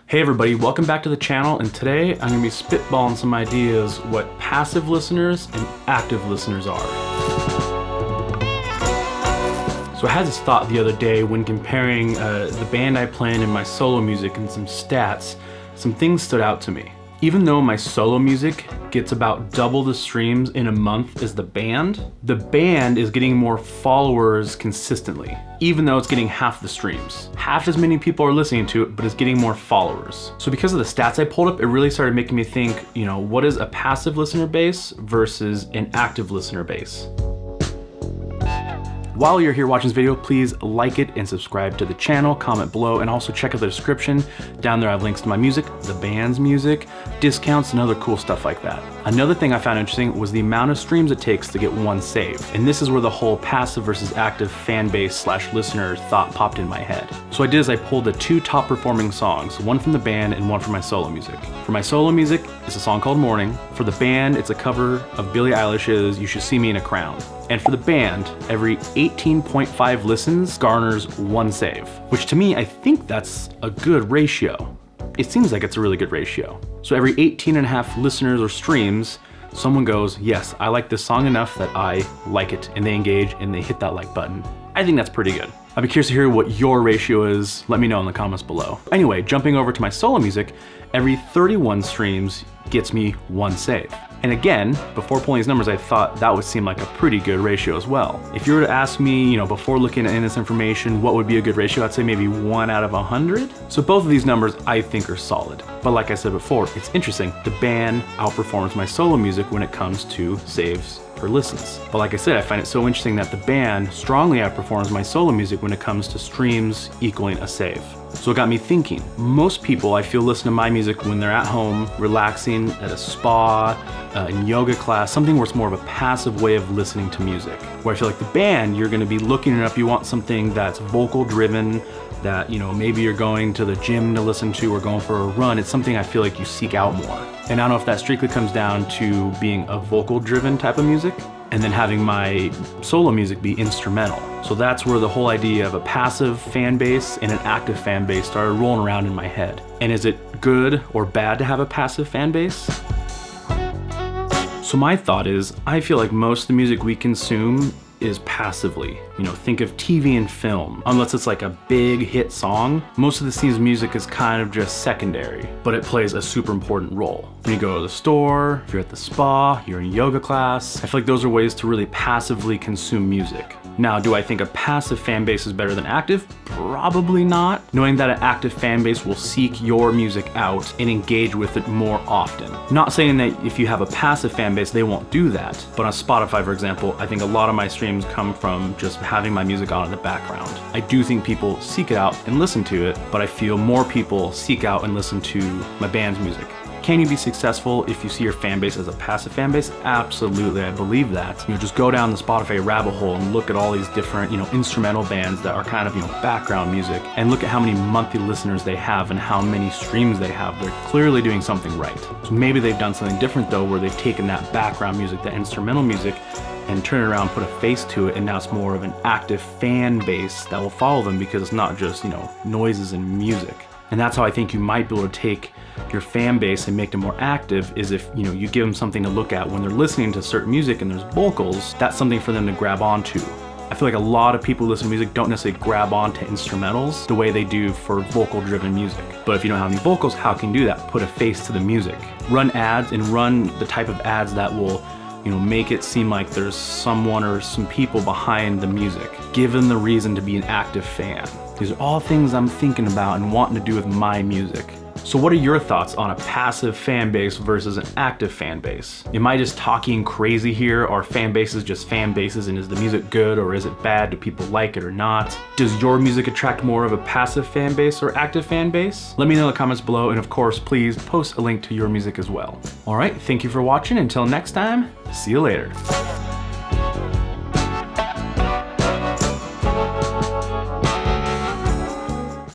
Hey everybody, welcome back to the channel, and today I'm going to be spitballing some ideas what passive listeners and active listeners are. So I had this thought the other day when comparing the band I play in and my solo music and some stats, some things stood out to me. Even though my solo music gets about double the streams in a month as the band is getting more followers consistently, even though it's getting half the streams. Half as many people are listening to it, but it's getting more followers. So because of the stats I pulled up, it really started making me think, you know, what is a passive listener base versus an active listener base? While you're here watching this video, please like it and subscribe to the channel, comment below, and also check out the description. Down there I have links to my music, the band's music, discounts, and other cool stuff like that. Another thing I found interesting was the amount of streams it takes to get one save. And this is where the whole passive versus active fan base slash listener thought popped in my head. So what I did is I pulled the two top performing songs, one from the band and one from my solo music. For my solo music, it's a song called Morning. For the band, it's a cover of Billie Eilish's You Should See Me in a Crown. And for the band, every 18.5 listens garners one save, which to me, I think that's a good ratio. It seems like it's a really good ratio. So every 18.5 listeners or streams, someone goes, yes, I like this song enough that I like it, and they engage and they hit that like button. I think that's pretty good. I'd be curious to hear what your ratio is. Let me know in the comments below. Anyway, jumping over to my solo music, every 31 streams gets me one save. And again, before pulling these numbers, I thought that would seem like a pretty good ratio as well. If you were to ask me, you know, before looking at this information, what would be a good ratio, I'd say maybe 1 out of 100. So both of these numbers I think are solid. But like I said before, it's interesting. The band outperforms my solo music when it comes to saves per listens. But like I said, I find it so interesting that the band strongly outperforms my solo music when it comes to streams equaling a save. So it got me thinking. Most people, I feel, listen to my music when they're at home, relaxing, at a spa, in yoga class, something where it's more of a passive way of listening to music. Where I feel like the band, you're gonna be looking it up, you want something that's vocal driven, that, you know, maybe you're going to the gym to listen to or going for a run. It's something I feel like you seek out more. And I don't know if that strictly comes down to being a vocal driven type of music and then having my solo music be instrumental. So that's where the whole idea of a passive fan base and an active fan base started rolling around in my head. And is it good or bad to have a passive fan base? So my thought is, I feel like most of the music we consume is passively. You know, think of TV and film. Unless it's like a big hit song, most of the scene's music is kind of just secondary, but it plays a super important role. When you go to the store, if you're at the spa, you're in yoga class, I feel like those are ways to really passively consume music. Now, do I think a passive fan base is better than active? Probably not. Knowing that an active fan base will seek your music out and engage with it more often. Not saying that if you have a passive fan base, they won't do that. But on Spotify, for example, I think a lot of my streams come from just having my music on in the background. I do think people seek it out and listen to it, but I feel more people seek out and listen to my band's music. Can you be successful if you see your fan base as a passive fan base? Absolutely, I believe that. You know, just go down the Spotify rabbit hole and look at all these different, you know, instrumental bands that are kind of, you know, background music, and look at how many monthly listeners they have and how many streams they have. They're clearly doing something right. So maybe they've done something different though, where they've taken that background music, that instrumental music, and turn it around, put a face to it, and now it's more of an active fan base that will follow them because it's not just, you know, noises and music. And that's how I think you might be able to take your fan base and make them more active, is if, you know, you give them something to look at when they're listening to certain music and there's vocals, that's something for them to grab onto. I feel like a lot of people who listen to music don't necessarily grab onto instrumentals the way they do for vocal driven music. But if you don't have any vocals, how can you do that? Put a face to the music. Run ads, and run the type of ads that will, you know, make it seem like there's someone or some people behind the music. Give them the reason to be an active fan. These are all things I'm thinking about and wanting to do with my music. So what are your thoughts on a passive fan base versus an active fan base? Am I just talking crazy here? Are fan bases just fan bases, and is the music good or is it bad? Do people like it or not? Does your music attract more of a passive fan base or active fan base? Let me know in the comments below, and of course, please post a link to your music as well. All right, thank you for watching. Until next time, see you later.